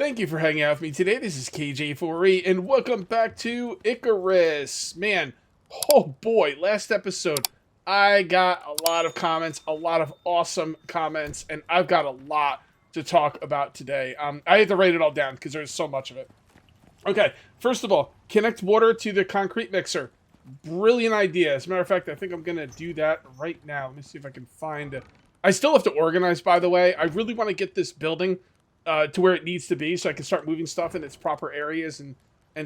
Thank you for hanging out with me today. This is KJ4E, and welcome back to ICARUS. Man, oh boy, last episode, I got a lot of comments, a lot of awesome comments, and I've got a lot to talk about today. I had to write it all down because there's so much of it. Okay, first of all, connect water to the concrete mixer. Brilliant idea. As a matter of fact, I think I'm going to do that right now. Let me see if I can find it. I still have to organize, by the way. I really want to get this building to where it needs to be so I can start moving stuff in its proper areas and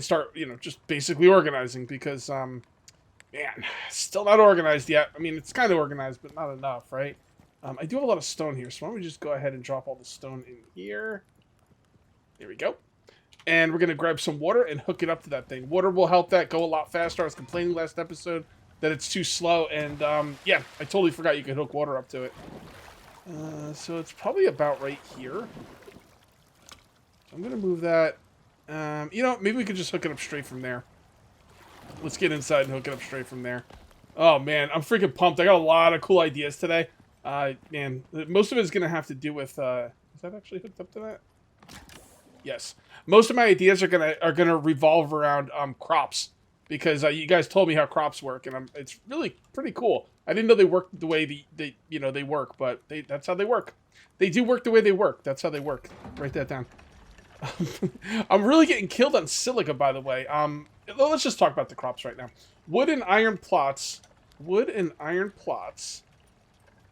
start, just basically organizing because, man, still not organized yet. I mean, it's kind of organized, but not enough, right? I do have a lot of stone here, so why don't we just go ahead and drop all the stone in here. There we go. And we're going to grab some water and hook it up to that thing. Water will help that go a lot faster. I was complaining last episode that it's too slow, and yeah, I totally forgot you could hook water up to it. So it's probably about right here. I'm going to move that. Maybe we could just hook it up straight from there. Let's get inside and hook it up straight from there. Oh, man, I'm freaking pumped. I got a lot of cool ideas today. Man, most of it is going to have to do with... is that actually hooked up to that? Yes. Most of my ideas are gonna revolve around crops. Because you guys told me how crops work, and it's really pretty cool. I didn't know they worked the way they work, but that's how they work. They do work the way they work. That's how they work. Write that down. I'm really getting killed on silica, by the way. Let's just talk about the crops right now. Wood and iron plots. Wood and iron plots.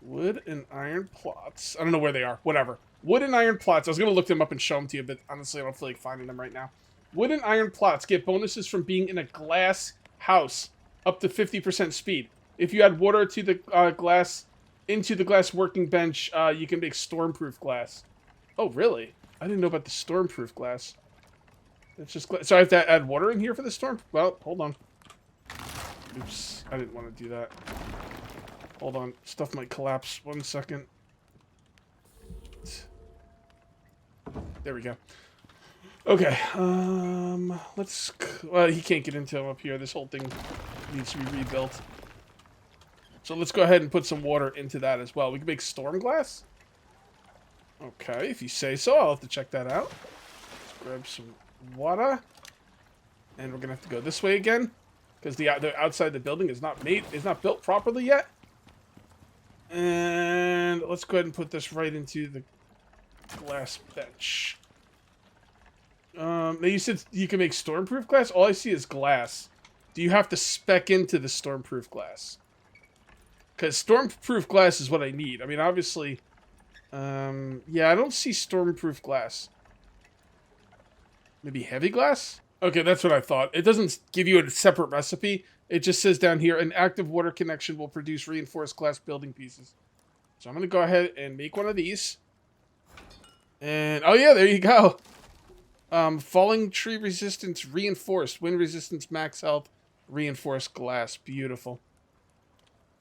Wood and iron plots. I don't know where they are. Whatever. Wood and iron plots. I was going to look them up and show them to you, but honestly, I don't feel like finding them right now. Wood and iron plots get bonuses from being in a glass house, up to 50% speed. If you add water to the glass, into the glass working bench, you can make stormproof glass. Oh, really? I didn't know about the stormproof glass. It's just glass. So I have to add water in here for the storm? Well, hold on. Oops, I didn't want to do that. Hold on, stuff might collapse. 1 second. There we go. Okay, well, he can't get into him up here. This whole thing needs to be rebuilt. So let's go ahead and put some water into that as well. We can make storm glass? Okay, if you say so, I'll have to check that out. Let's grab some water. And we're gonna have to go this way again. Because the outside of the building is not built properly yet. And let's go ahead and put this right into the glass bench. Now you said you can make stormproof glass? All I see is glass. Do you have to spec into the stormproof glass? Because stormproof glass is what I need. I mean, obviously... yeah, I don't see stormproof glass. Maybe heavy glass? Okay, that's what I thought. It doesn't give you a separate recipe. It just says down here, an active water connection will produce reinforced glass building pieces. So I'm going to go ahead and make one of these. And, oh yeah, there you go. Falling tree resistance reinforced. Wind resistance max health. Reinforced glass. Beautiful.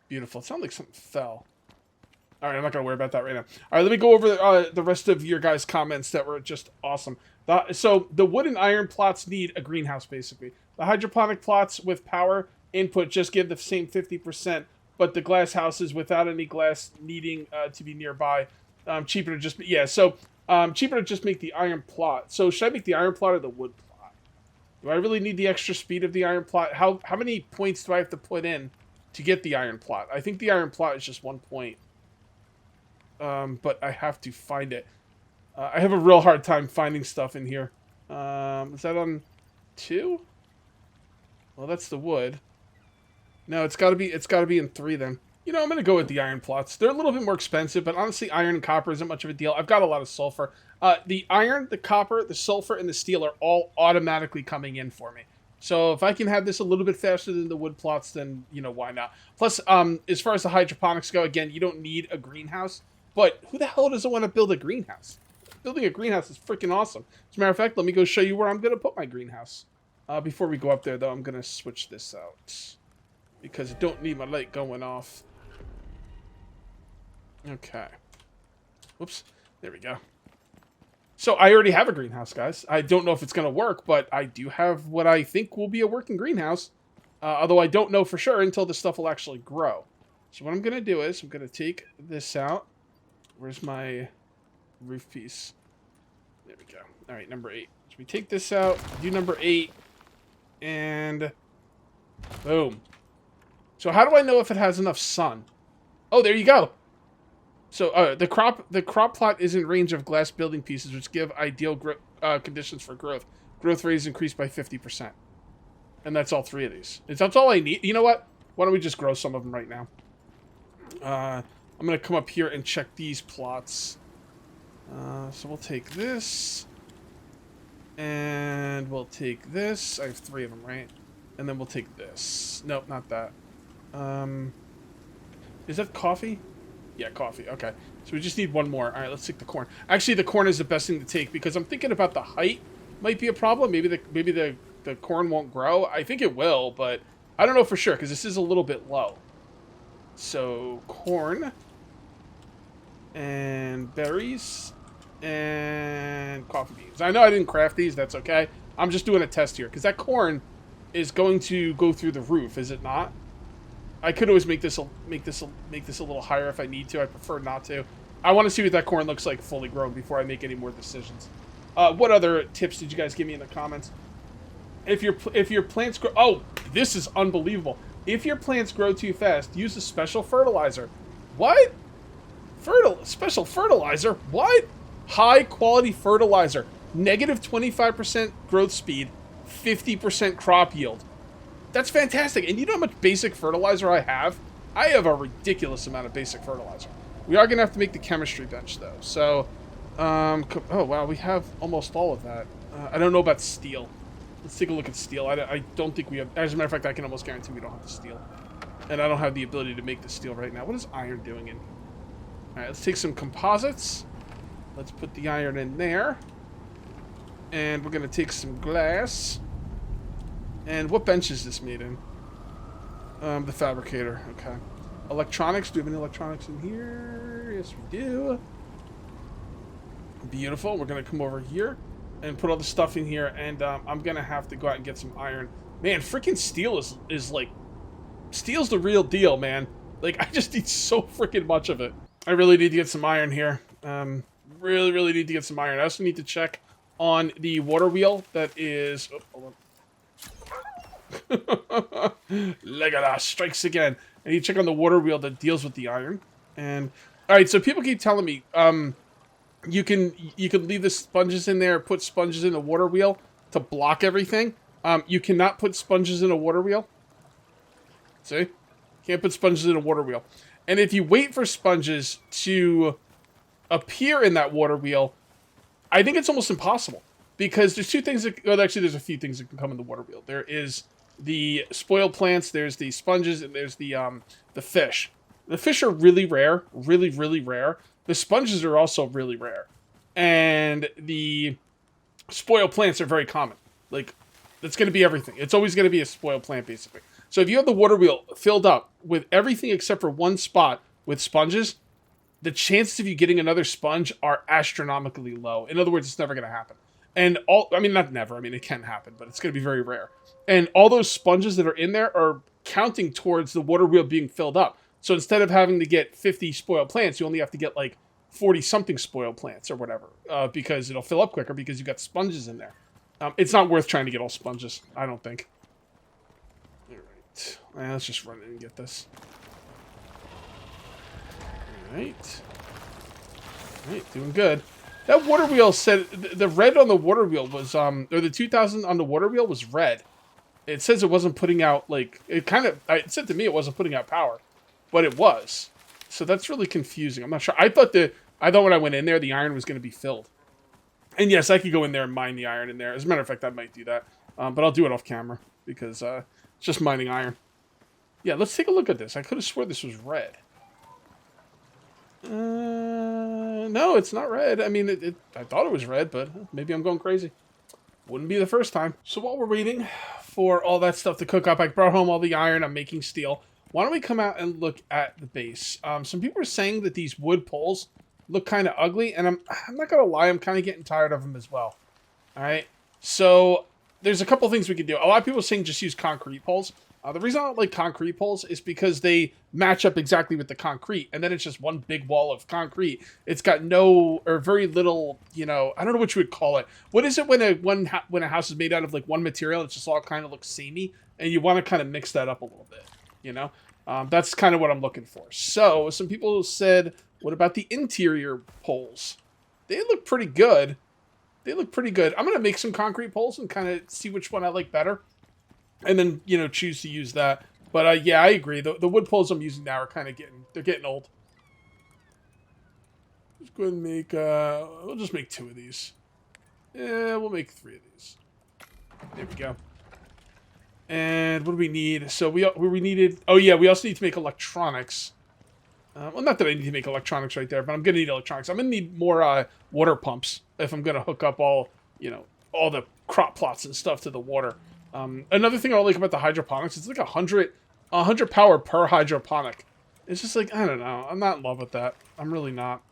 Beautiful. It sounded like something fell. Alright, I'm not going to worry about that right now. Alright, let me go over the rest of your guys' comments that were just awesome. So, the wood and iron plots need a greenhouse, basically. The hydroponic plots with power input just give the same 50%, but the glass houses without any glass needing to be nearby, cheaper to just... Yeah, so... cheaper to just make the iron plot. So should I make the iron plot or the wood plot? Do I really need the extra speed of the iron plot? How many points do I have to put in to get the iron plot? I think the iron plot is just 1 point. But I have to find it. I have a real hard time finding stuff in here. Is that on 2? Well, that's the wood. No, it's gotta be in 3 then. You know, I'm going to go with the iron plots. They're a little bit more expensive, but honestly, iron and copper isn't much of a deal. I've got a lot of sulfur. The iron, the copper, the sulfur, and the steel are all automatically coming in for me. So if I can have this a little bit faster than the wood plots, then, why not? Plus, as far as the hydroponics go, again, you don't need a greenhouse. But who the hell doesn't want to build a greenhouse? Building a greenhouse is freaking awesome. As a matter of fact, let me go show you where I'm going to put my greenhouse. Before we go up there, though, I'm going to switch this out. Because I don't need my light going off. Okay. Whoops. There we go. So I already have a greenhouse, guys. I don't know if it's going to work, but I do have what I think will be a working greenhouse. Although I don't know for sure until the stuff will actually grow. So what I'm going to do is I'm going to take this out. Where's my roof piece? There we go. All right, number 8. So we take this out, do number 8, and boom. So how do I know if it has enough sun? Oh, there you go. So the crop plot is in range of glass building pieces, which give ideal conditions for growth. Growth rate is increased by 50%. And that's all 3 of these. That's all I need. You know what? Why don't we just grow some of them right now? I'm going to come up here and check these plots. So we'll take this. And we'll take this. I have 3 of them, right? And then we'll take this. Nope, not that. Is that coffee? Yeah, coffee. Okay. So we just need 1 more. All right, let's take the corn. Actually, the corn is the best thing to take because I'm thinking about the height might be a problem. Maybe the corn won't grow. I think it will, but I don't know for sure because this is a little bit low. So corn and berries and coffee beans. I know I didn't craft these. That's okay. I'm just doing a test here because that corn is going to go through the roof, is it not? I could always make this a little higher if I need to. I prefer not to. I want to see what that corn looks like fully grown before I make any more decisions. What other tips did you guys give me in the comments? If your plants grow, oh, this is unbelievable. If your plants grow too fast, use a special fertilizer. What? Special fertilizer? What? High quality fertilizer. Negative 25% growth speed, 50% crop yield. That's fantastic. And you know how much basic fertilizer I have? I have a ridiculous amount of basic fertilizer. We are going to have to make the chemistry bench, though. So, oh, wow, we have almost all of that. I don't know about steel. Let's take a look at steel. I don't think we have... As a matter of fact, I can almost guarantee we don't have the steel. And I don't have the ability to make the steel right now. What is iron doing in here? All right, let's take some composites. Let's put the iron in there. And we're going to take some glass. And what bench is this made in? The fabricator. Okay. Electronics. Do we have any electronics in here? Yes, we do. Beautiful. We're going to come over here and put all the stuff in here. And I'm going to have to go out and get some iron. Man, freaking steel is like... Steel's the real deal, man. Like, I just need so freaking much of it. I really need to get some iron here. Really need to get some iron. I also need to check on the water wheel that is... Oh, hold on. Legolas strikes again. I need to check on the water wheel that deals with the iron. And all right, so people keep telling me you can leave the sponges in there, put sponges in the water wheel to block everything. You cannot put sponges in a water wheel. See? Can't put sponges in a water wheel. And if you wait for sponges to appear in that water wheel, I think it's almost impossible. Because there's 2 things that... Well, actually, there's a few things that can come in the water wheel. There is the spoiled plants, there's the sponges, and there's the fish. The fish are really rare. Really rare. The sponges are also really rare. And the spoiled plants are very common. Like, that's going to be everything. It's always going to be a spoiled plant, basically. So if you have the water wheel filled up with everything except for 1 spot with sponges, the chances of you getting another sponge are astronomically low. In other words, it's never going to happen. And I mean, not never. I mean, it can happen, but it's going to be very rare. And all those sponges that are in there are counting towards the water wheel being filled up. So instead of having to get 50 spoiled plants, you only have to get like 40-something spoiled plants or whatever, because it'll fill up quicker because you got sponges in there. It's not worth trying to get all sponges, I don't think. All right. Let's just run in and get this. All right. All right, doing good. That water wheel said the red on the water wheel was or the 2000 on the water wheel was red. It says it wasn't putting out like it said to me it wasn't putting out power, but it was. So that's really confusing. I'm not sure. I thought when I went in there the iron was going to be filled. And yes, I could go in there and mine the iron in there. As a matter of fact, I might do that. But I'll do it off camera because it's just mining iron. Yeah, let's take a look at this. I could have swore this was red. No, it's not red. I mean, I thought it was red, but maybe I'm going crazy. Wouldn't be the first time. So while we're waiting for all that stuff to cook up, I brought home all the iron. I'm making steel. Why don't we come out and look at the base? Some people are saying that these wood poles look kind of ugly, and I'm not going to lie, I'm kind of getting tired of them as well. All right? So there's a couple things we can do. A lot of people are saying just use concrete poles. The reason I don't like concrete poles is because they match up exactly with the concrete, and then it's just one big wall of concrete. It's got no or very little, you know, I don't know what you would call it. What is it when when a house is made out of like one material? It just all kind of looks samey, and you want to kind of mix that up a little bit, you know. That's kind of what I'm looking for. So some people said, "What about the interior poles? They look pretty good. They look pretty good. I'm gonna make some concrete poles and kind of see which one I like better." And then, you know, choose to use that. But yeah, I agree. The wood poles I'm using now are kind of getting old. Let's go ahead and make, we'll just make 2 of these. Yeah, we'll make 3 of these. There we go. And what do we need? So we needed, oh yeah, we also need to make electronics. Well, not that I need to make electronics right there, but I'm going to need electronics. I'm going to need more water pumps if I'm going to hook up all, you know, all the crop plots and stuff to the water. Another thing I like about the hydroponics, it's like 100 power per hydroponic. It's just like, I don't know. I'm not in love with that. I'm really not.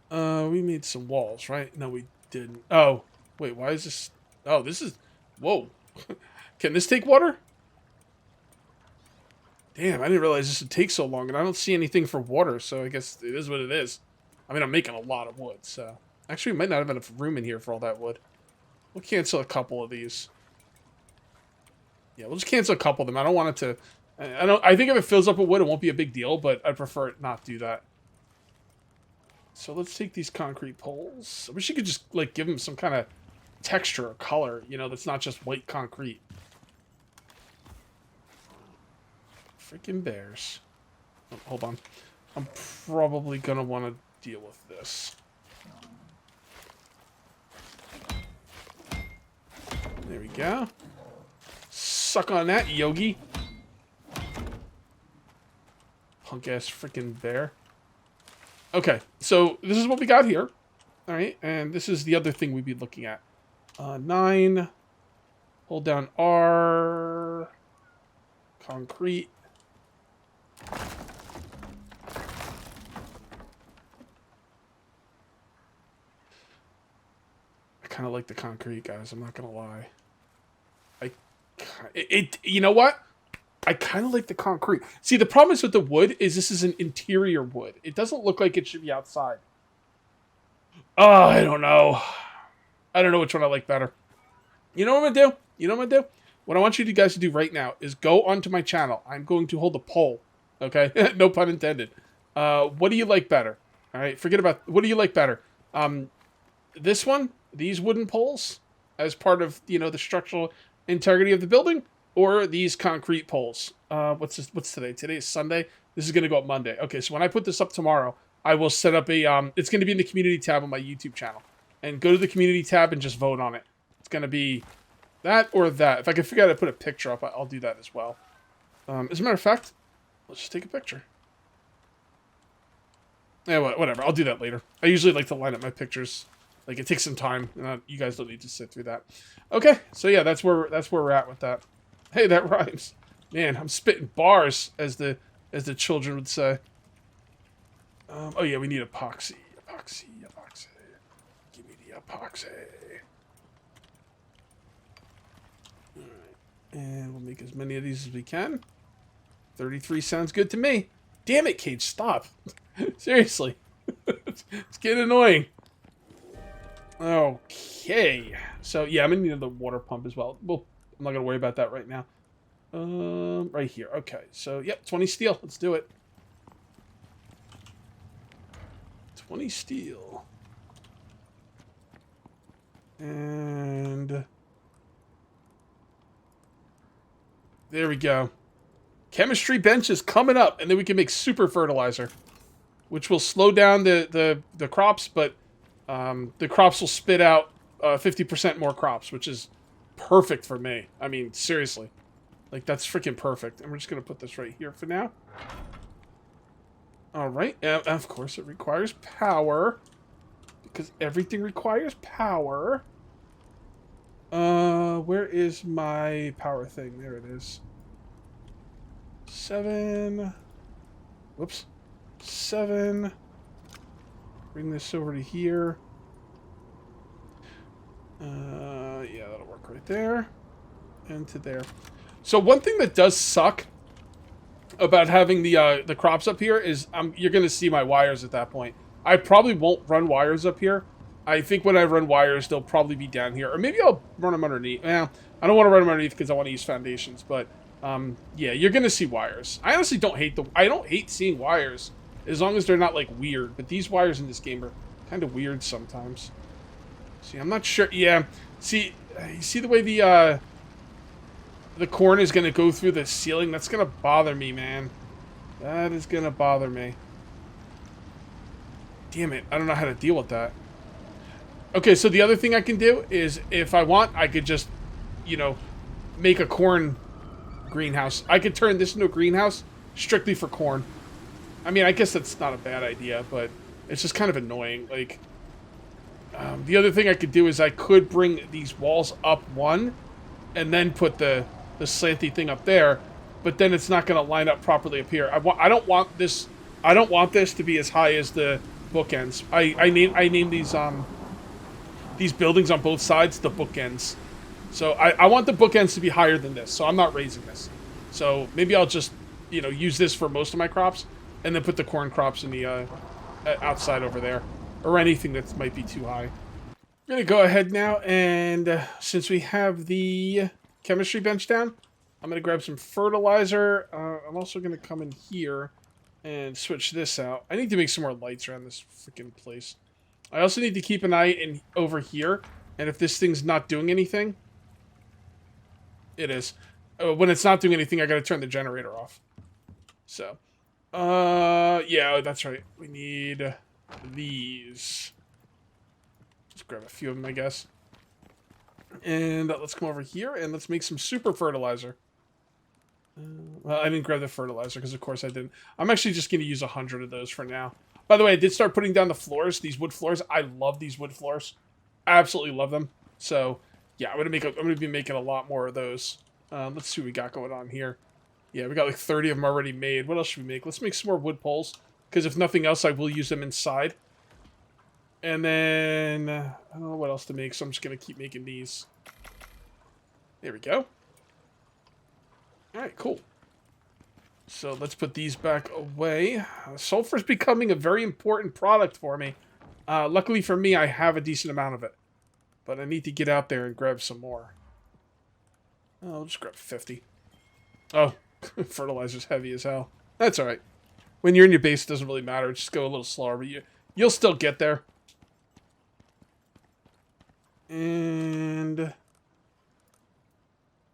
We made some walls, right? No, we didn't. Oh, wait, why is this? Oh, this is, whoa. Can this take water? Damn, I didn't realize this would take so long, and I don't see anything for water, so I guess it is what it is. I mean, I'm making a lot of wood, so. Actually, we might not have enough room in here for all that wood. We'll cancel a couple of these. Yeah, we'll just cancel a couple of them. I don't want it to... I think if it fills up with wood, it won't be a big deal, but I'd prefer it not do that. So let's take these concrete poles. I wish you could just, like, give them some kind of texture or color, you know, that's not just white concrete. Freaking bears. Oh, hold on. I'm probably going to want to deal with this. There we go. Suck on that, Yogi. Punk-ass freaking bear. Okay, so this is what we got here. Alright, and this is the other thing we'd be looking at. 9. Hold down R. Concrete. I kind of like the concrete, guys. I'm not going to lie. You know what? I kind of like the concrete. See, the problem is with the wood is this is an interior wood. It doesn't look like it should be outside. Oh, I don't know. I don't know which one I like better. You know what I'm going to do? You know what I'm going to do? What I want you guys to do right now is go onto my channel. I'm going to hold a poll. Okay? No pun intended. What do you like better? All right? Forget about... What do you like better? This one? These wooden poles? As part of, you know, the structural integrity of the building? Or these concrete poles? What's today? Today is Sunday. This is going to go up Monday. Okay, so when I put this up tomorrow, I will set up a... it's going to be in the community tab on my YouTube channel. And go to the community tab and just vote on it. It's going to be that or that. If I can figure out how to put a picture up, I'll do that as well. As a matter of fact, let's just take a picture. Yeah, whatever. I'll do that later. I usually like to line up my pictures. Like, it takes some time. And you guys don't need to sit through that. Okay, so yeah, that's where we're at with that. Hey, that rhymes. Man, I'm spitting bars, as the children would say. Oh yeah, we need epoxy. Epoxy. Give me the epoxy. Alright. And we'll make as many of these as we can. 33 sounds good to me. Damn it, Cage, stop. Seriously. It's getting annoying. Okay. So, yeah, I'm going to need the water pump as well. I'm not going to worry about that right now. Right here. Okay. So, yep, 20 steel. Let's do it. 20 steel. And there we go. Chemistry bench is coming up, and then we can make super fertilizer, which will slow down the crops, but the crops will spit out 50% more crops, which is perfect for me. I mean, seriously. Like, that's freaking perfect. And we're just going to put this right here for now. Alright, of course it requires power, because everything requires power. Where is my power thing? There it is. 7. Whoops. 7. Bring this over to here. Yeah, that'll work right there. And to there. So one thing that does suck about having the crops up here is you're going to see my wires at that point. I probably won't run wires up here. I think when I run wires, they'll probably be down here. Or maybe I'll run them underneath. Well, I don't want to run them underneath because I want to use foundations. But, yeah, you're going to see wires. I honestly don't hate I don't hate seeing wires as long as they're not, like, weird. But these wires in this game are kind of weird sometimes. See, I'm not sure. Yeah, see, you see the way the corn is going to go through the ceiling? That's going to bother me, man. That is going to bother me. Damn it, I don't know how to deal with that. Okay, so the other thing I can do is, if I want, I could just, you know, make a corn greenhouse. I could turn this into a greenhouse strictly for corn. I mean, I guess that's not a bad idea, but it's just kind of annoying. Like, the other thing I could do is I could bring these walls up one, and then put the slanty thing up there, but then it's not going to line up properly up here. I don't want this to be as high as the bookends. I name these buildings on both sides the bookends. So I want the bookends to be higher than this, so I'm not raising this. So maybe I'll just, you know, use this for most of my crops, and then put the corn crops in the outside over there, or anything that might be too high. I'm gonna go ahead now, and since we have the chemistry bench down, I'm gonna grab some fertilizer. I'm also gonna come in here and switch this out. I need to make some more lights around this freaking place. I also need to keep an eye over here, and if this thing's not doing anything, it is. When it's not doing anything, I gotta turn the generator off. So, yeah, that's right. We need these. Just grab a few of them, I guess. And let's come over here, and let's make some super fertilizer. Well, I didn't grab the fertilizer, because of course I didn't. I'm actually just going to use 100 of those for now. By the way, I did start putting down the floors, these wood floors. I love these wood floors. Absolutely love them. So, yeah, I'm going to be making a lot more of those. Let's see what we got going on here. Yeah, we got like 30 of them already made. What else should we make? Let's make some more wood poles, because if nothing else, I will use them inside. And then, I don't know what else to make, so I'm just going to keep making these. There we go. Alright, cool. So let's put these back away. Sulfur's becoming a very important product for me. Luckily for me, I have a decent amount of it. But I need to get out there and grab some more. I'll just grab 50. Oh, fertilizer's heavy as hell. That's alright. When you're in your base, it doesn't really matter. Just go a little slower, but you'll still get there. And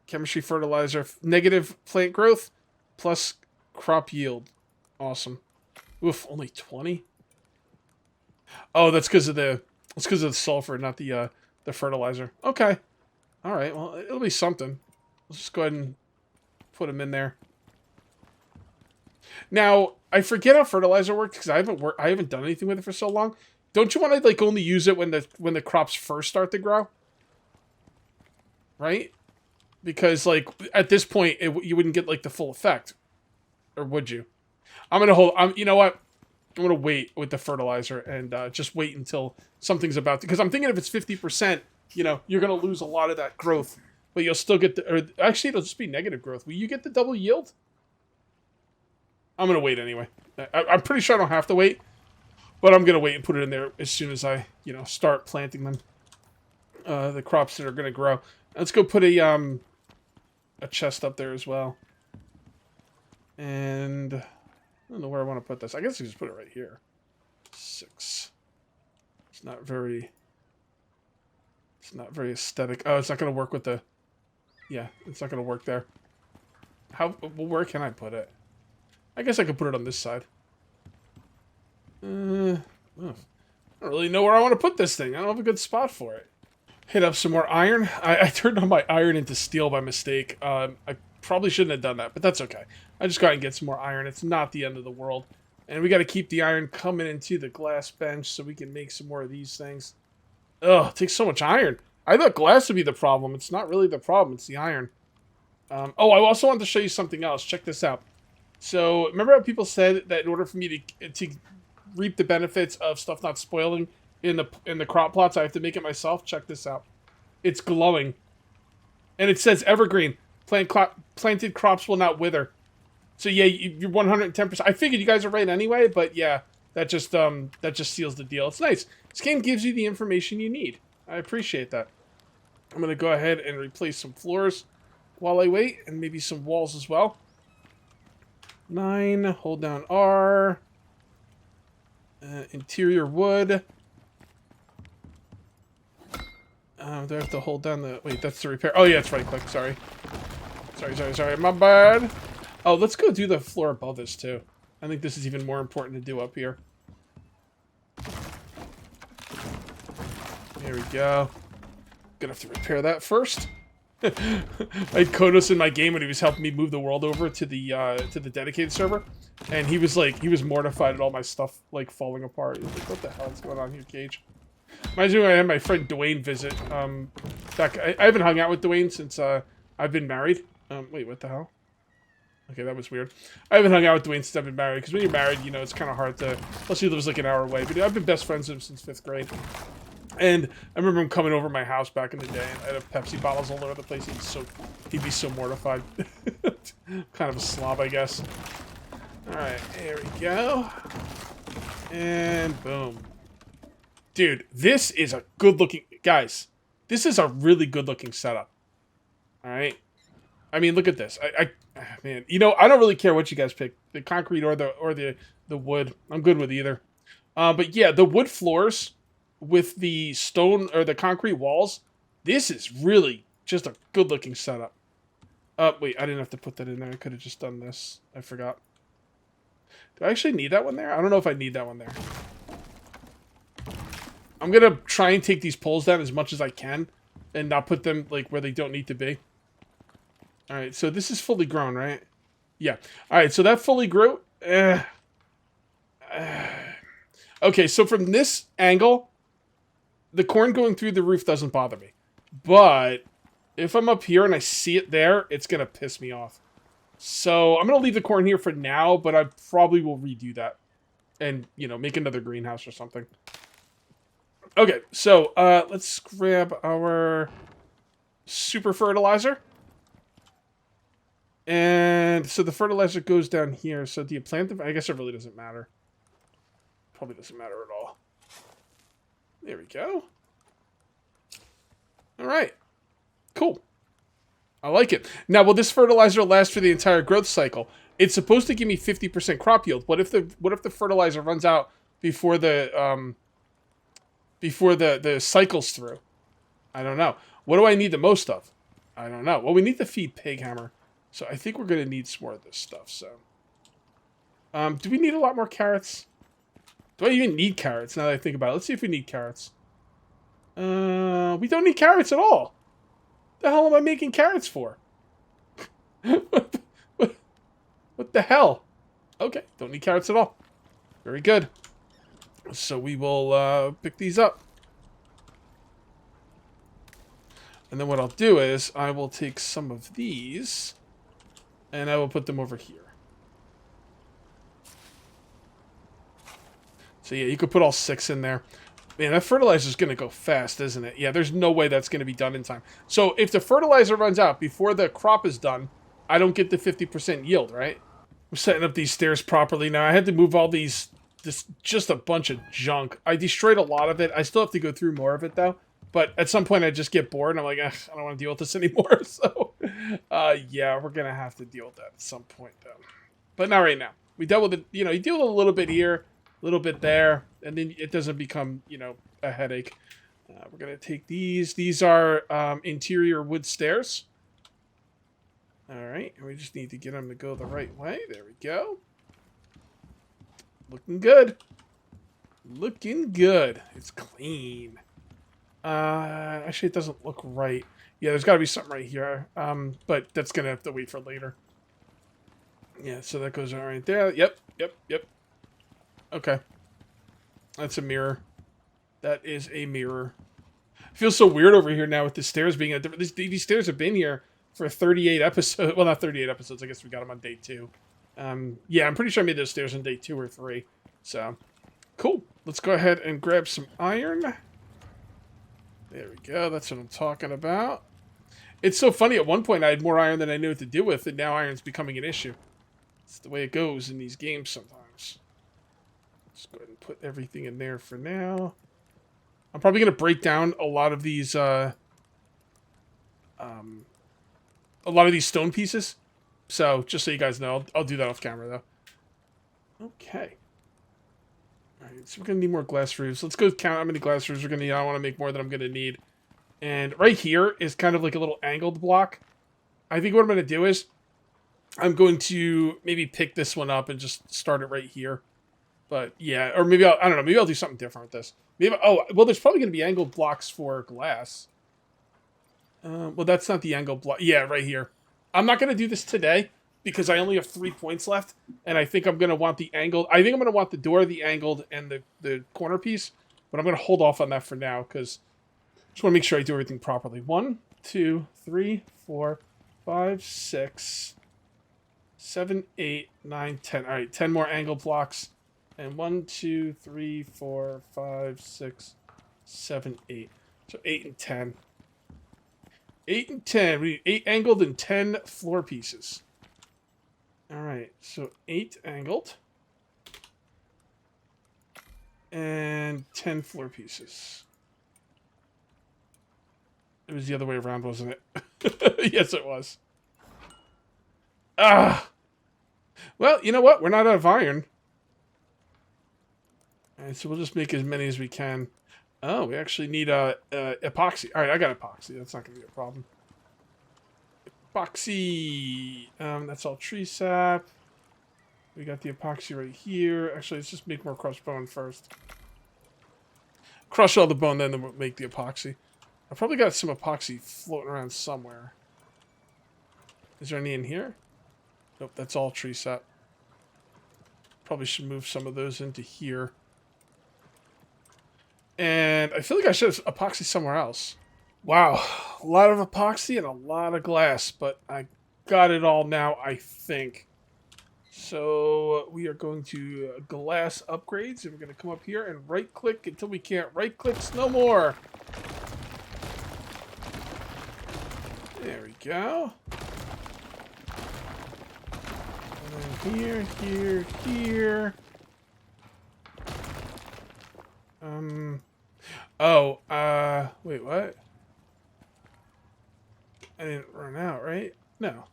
chemistry fertilizer, negative plant growth, plus crop yield. Awesome. Oof, only 20. Oh, that's because of the sulfur, not the fertilizer. Okay. All right. Well, it'll be something. Let's just go ahead and put them in there. Now, I forget how fertilizer works because I haven't done anything with it for so long. Don't you want to like only use it when the crops first start to grow? Right? Because like at this point you wouldn't get like the full effect. Or would you? You know what? I'm going to wait with the fertilizer and just wait until something's about to, because I'm thinking if it's 50%, you know, you're going to lose a lot of that growth, but you'll still get actually it'll just be negative growth. Will you get the double yield? I'm going to wait anyway. I'm pretty sure I don't have to wait. But I'm going to wait and put it in there as soon as I, you know, start planting them. The crops that are going to grow. Let's go put a chest up there as well. And I don't know where I want to put this. I guess I can just put it right here. 6. It's not very aesthetic. Oh, it's not going to work with the... Yeah, it's not going to work there. Well, where can I put it? I guess I could put it on this side. I don't really know where I want to put this thing. I don't have a good spot for it. Hit up some more iron. I turned on my iron into steel by mistake. I probably shouldn't have done that, but that's okay. I just got to get some more iron. It's not the end of the world. And we got to keep the iron coming into the glass bench so we can make some more of these things. Ugh, it takes so much iron. I thought glass would be the problem. It's not really the problem. It's the iron. Oh, I also wanted to show you something else. Check this out. So, remember how people said that in order for me to reap the benefits of stuff not spoiling in the crop plots, I have to make it myself? Check this out. It's glowing. And it says evergreen. Planted crops will not wither. So yeah, you're 110%. I figured you guys are right anyway, but yeah, that just seals the deal. It's nice. This game gives you the information you need. I appreciate that. I'm gonna go ahead and replace some floors while I wait, and maybe some walls as well. 9. Hold down R. Interior wood. Do I have to hold down the... Wait, that's the repair. Oh, yeah, it's right click. Sorry. Sorry. My bad. Oh, let's go do the floor above this, too. I think this is even more important to do up here. There we go. Gonna have to repair that first. I had Kodos in my game when he was helping me move the world over to the dedicated server. And he was mortified at all my stuff, like, falling apart. He was like, what the hell is going on here, Cage? Reminds me when I had my friend Dwayne visit. I haven't hung out with Dwayne since I've been married. Wait, what the hell? Okay, that was weird. I haven't hung out with Dwayne since I've been married, because when you're married, you know, it's kind of hard to... Plus, he lives like an hour away. But I've been best friends with him since 5th grade. And I remember him coming over my house back in the day, and I had Pepsi bottles all over the place. He'd be so mortified. Kind of a slob, I guess. Alright, there we go. And boom. Dude, this is a good-looking... Guys, this is a really good-looking setup. Alright? I mean, look at this. Man, you know, I don't really care what you guys pick. The concrete or the wood. I'm good with either. But yeah, the wood floors with the stone or the concrete walls, this is really just a good-looking setup. Wait, I didn't have to put that in there. I could have just done this. I forgot. Do I actually need that one there? I don't know if I need that one there. I'm going to try and take these poles down as much as I can and not put them like where they don't need to be. Alright, so this is fully grown, right? Yeah. Alright, so that fully grew. Okay, so from this angle, the corn going through the roof doesn't bother me. But if I'm up here and I see it there, it's going to piss me off. So I'm going to leave the corn here for now, but I probably will redo that. And, you know, make another greenhouse or something. Okay, so let's grab our super fertilizer. And so the fertilizer goes down here. So do you plant them? I guess it really doesn't matter. Probably doesn't matter at all. There we go. All right. Cool. I like it. Now, will this fertilizer last for the entire growth cycle? It's supposed to give me 50% crop yield. What if the fertilizer runs out before the cycle's through? I don't know. What do I need the most of? I don't know. Well, we need to feed pig hammer. So I think we're going to need some more of this stuff. So, do we need a lot more carrots? Do I even need carrots now that I think about it? Let's see if we need carrots. We don't need carrots at all. The hell am I making carrots for? What the hell? Okay, don't need carrots at all. Very good. So we will pick these up. And then what I'll do is I will take some of these and I will put them over here. So yeah, you could put all 6 in there. Man, that fertilizer is going to go fast, isn't it? Yeah, there's no way that's going to be done in time. So if the fertilizer runs out before the crop is done, I don't get the 50% yield, right? I'm setting up these stairs properly now. I had to move all these, just a bunch of junk. I destroyed a lot of it. I still have to go through more of it, though. But at some point, I just get bored, and I'm like, I don't want to deal with this anymore. So, yeah, we're going to have to deal with that at some point, though. But not right now. We dealt with it, you know, you deal with it a little bit here, a little bit there, and then it doesn't become, you know, a headache. We're going to take these. These are interior wood stairs. All right, and we just need to get them to go the right way. There we go. Looking good. Looking good. It's clean. Actually, it doesn't look right. Yeah, there's got to be something right here. But that's going to have to wait for later. Yeah, so that goes right there. Yep. Okay. That's a mirror. That is a mirror. It feels so weird over here now with the stairs being a different... These stairs have been here for 38 episodes. Well, not 38 episodes. I guess we got them on day 2. Yeah, I'm pretty sure I made those stairs on day 2 or 3. So, cool. Let's go ahead and grab some iron. There we go. That's what I'm talking about. It's so funny. At one point, I had more iron than I knew what to do with, and now iron's becoming an issue. It's the way it goes in these games sometimes. Just go ahead and put everything in there for now. I'm probably going to break down a lot of these stone pieces. So, just so you guys know, I'll do that off camera, though. Okay. Alright, so we're going to need more glass roofs. Let's go count how many glass roofs we're going to need. I don't want to make more than I'm going to need. And right here is kind of like a little angled block. I think what I'm going to do is I'm going to maybe pick this one up and just start it right here. But yeah, or maybe I don't know. Maybe I'll do something different with this. Maybe, oh, well, there's probably going to be angled blocks for glass. Well, that's not the angled block. Yeah, right here. I'm not going to do this today because I only have 3 points left, and I think I'm going to want the angled. I think I'm going to want the door, the angled, and the corner piece. But I'm going to hold off on that for now because I just want to make sure I do everything properly. 1, 2, 3, 4, 5, 6, 7, 8, 9, 10. All right, 10 more angled blocks. And 1, 2, 3, 4, 5, 6, 7, 8. So 8 and 10. 8 and 10. We need 8 angled and 10 floor pieces. Alright, so 8 angled. And 10 floor pieces. It was the other way around, wasn't it? Yes, it was. Ah! Well, you know what? We're not out of iron. Alright, so we'll just make as many as we can. Oh, we actually need epoxy. Alright, I got epoxy. That's not going to be a problem. Epoxy. That's all tree sap. We got the epoxy right here. Actually, let's just make more crushed bone first. Crush all the bone, then we'll make the epoxy. I probably got some epoxy floating around somewhere. Is there any in here? Nope, that's all tree sap. Probably should move some of those into here. And I feel like I should have epoxy somewhere else. Wow, a lot of epoxy and a lot of glass, but I got it all now, I think. So we are going to glass upgrades, and we're going to come up here and right-click until we can't right-clicks no more. There we go. And then here, here, here. Wait, what? I didn't run out, right? No,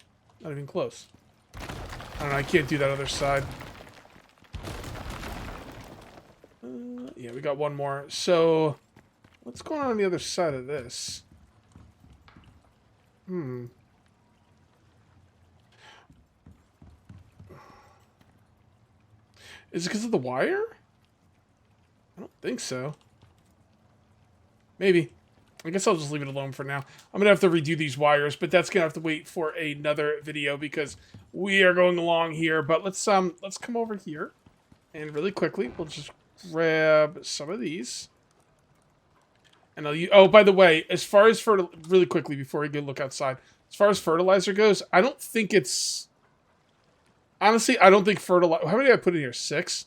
not even close. I don't know, I can't do that other side. Yeah, we got one more. So, what's going on the other side of this? Is it because of the wire? I don't think so. Maybe. I guess I'll just leave it alone for now. I'm going to have to redo these wires, but that's going to have to wait for another video because we are going along here. But let's come over here and really quickly we'll just grab some of these. And I'll use, oh, by the way, as far as really quickly before we go look outside, as far as fertilizer goes, I don't think it's honestly, I don't think fertilizer. How many did I put in here? 6?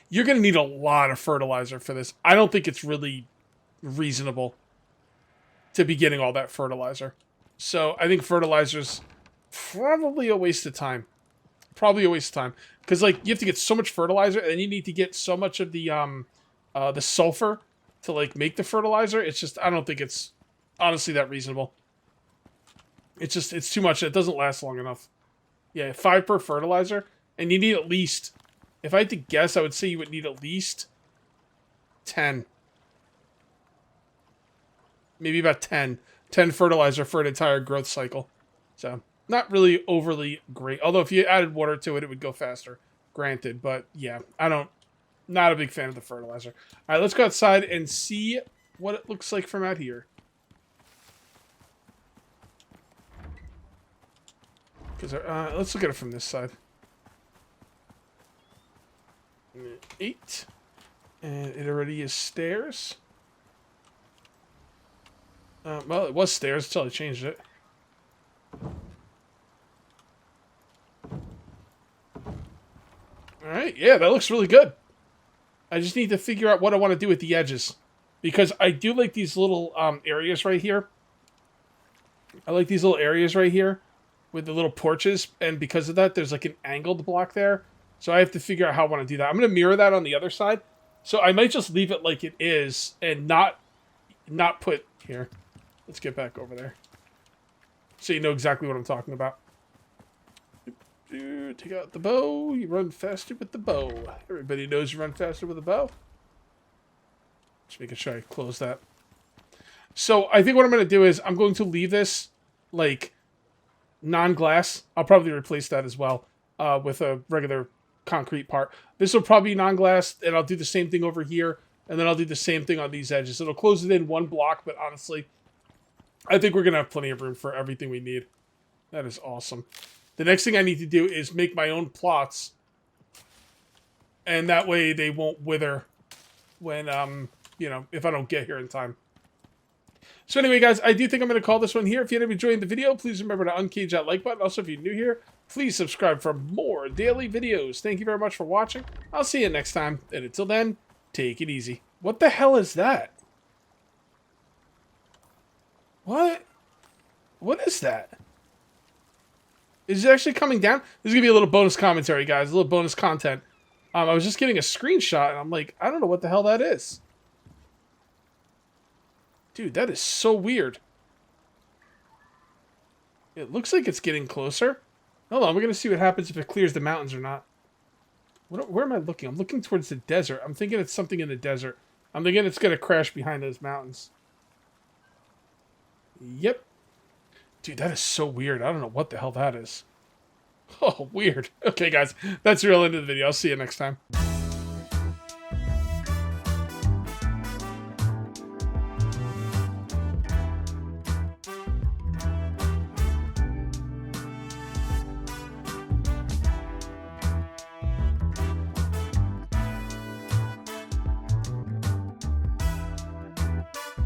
You're going to need a lot of fertilizer for this. I don't think it's really reasonable to be getting all that fertilizer. So I think fertilizer's probably a waste of time. Probably a waste of time. Because, like, you have to get so much fertilizer, and you need to get so much of the sulfur to, like, make the fertilizer. It's just, I don't think it's honestly that reasonable. It's just, it's too much. It doesn't last long enough. Yeah, 5 per fertilizer. And you need at least, if I had to guess, I would say you would need at least 10. Maybe about 10. 10 fertilizer for an entire growth cycle. So, not really overly great. Although, if you added water to it, it would go faster. Granted. But, yeah, not a big fan of the fertilizer. Alright, let's go outside and see what it looks like from out here. Because let's look at it from this side. 8. And it already is stairs. Well, it was stairs until I changed it. Alright, yeah, that looks really good. I just need to figure out what I want to do with the edges. Because I do like these little areas right here. I like these little areas right here with the little porches, and because of that, there's like an angled block there. So I have to figure out how I want to do that. I'm going to mirror that on the other side. So I might just leave it like it is and not put here. Let's get back over there. So you know exactly what I'm talking about. Take out the bow. You run faster with the bow. Everybody knows you run faster with a bow. Just making sure I close that. So I think what I'm going to do is I'm going to leave this like non-glass. I'll probably replace that as well with a regular concrete part. This will probably be non-glass, and I'll do the same thing over here, and then I'll do the same thing on these edges. It'll close it in one block, but honestly, I think we're going to have plenty of room for everything we need. That is awesome. The next thing I need to do is make my own plots, and that way they won't wither when, you know, if I don't get here in time. So anyway, guys, I do think I'm going to call this one here. If you ended up enjoying the video, please remember to uncage that like button. Also, if you're new here, please subscribe for more daily videos. Thank you very much for watching. I'll see you next time. And until then, take it easy. What the hell is that? What? What is that? Is it actually coming down? This is going to be a little bonus commentary, guys. A little bonus content. I was just getting a screenshot, and I'm like, I don't know what the hell that is. Dude, that is so weird. It looks like it's getting closer. Hold on, we're going to see what happens if it clears the mountains or not. Where am I looking? I'm looking towards the desert. I'm thinking it's something in the desert. I'm thinking it's going to crash behind those mountains. Yep. Dude, that is so weird. I don't know what the hell that is. Oh, weird. Okay, guys. That's the real end of the video. I'll see you next time.